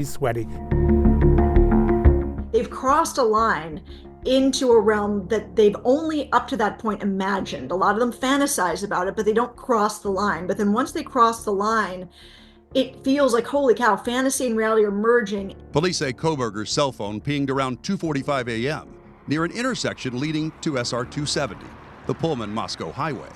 He's sweaty. They've crossed a line into a realm that they've only up to that point imagined. A lot of them fantasize about it, but they don't cross the line. But then once they cross the line, it feels like, holy cow, fantasy and reality are merging. Police say Kohberger's cell phone pinged around 2:45 a.m. near an intersection leading to SR 270, the Pullman-Moscow highway.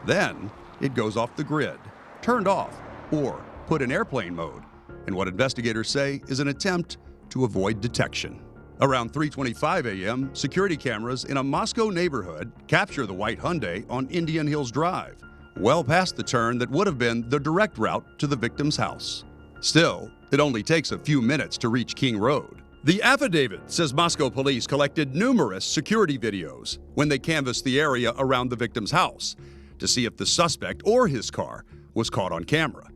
Then it goes off the grid, turned off, or put in airplane mode, in what investigators say is an attempt to avoid detection. Around 3:25 a.m., security cameras in a Moscow neighborhood capture the white Hyundai on Indian Hills Drive, well past the turn that would have been the direct route to the victim's house. Still, it only takes a few minutes to reach King Road. The affidavit says Moscow police collected numerous security videos when they canvassed the area around the victim's house to see if the suspect or his car was caught on camera.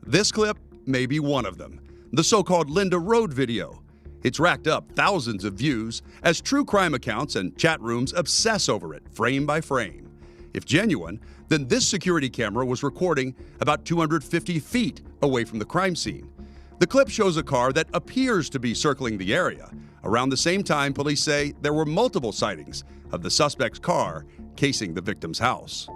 This clip may be one of them, the so-called Linda Road video. It's racked up thousands of views as true crime accounts and chat rooms obsess over it frame by frame. If genuine, then this security camera was recording about 250 feet away from the crime scene. The clip shows a car that appears to be circling the area. Around the same time, police say there were multiple sightings of the suspect's car casing the victim's house.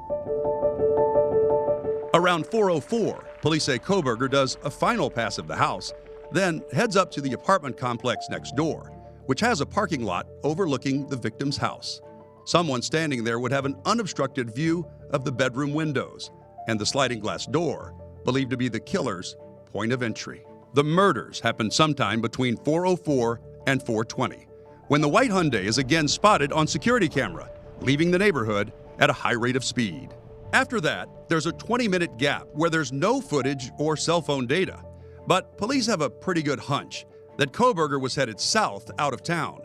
Around 4:04, police say Kohberger does a final pass of the house, then heads up to the apartment complex next door, which has a parking lot overlooking the victim's house. Someone standing there would have an unobstructed view of the bedroom windows and the sliding glass door, believed to be the killer's point of entry. The murders happened sometime between 4:04 and 4:20, when the white Hyundai is again spotted on security camera, leaving the neighborhood at a high rate of speed. After that, there's a 20-minute gap where there's no footage or cell phone data. But police have a pretty good hunch that Kohberger was headed south out of town.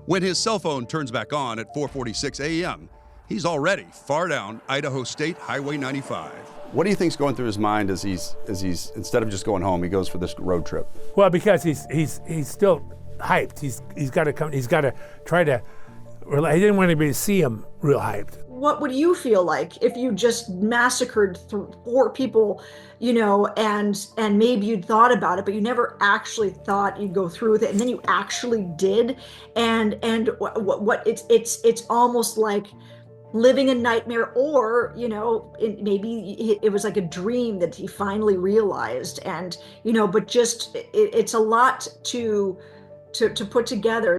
When his cell phone turns back on at 4:46 a.m., he's already far down Idaho State Highway 95. What do you think's going through his mind as he's instead of just going home, he goes for this road trip? Well, because he's still hyped. He's got to come. He's got to try to. He didn't want anybody to see him real hyped. What would you feel like if you just massacred 4 people, and maybe you'd thought about it, but you never actually thought you'd go through with it, and then you actually did, and what it's almost like living a nightmare, or maybe it was like a dream that he finally realized, and but just it's a lot to put together.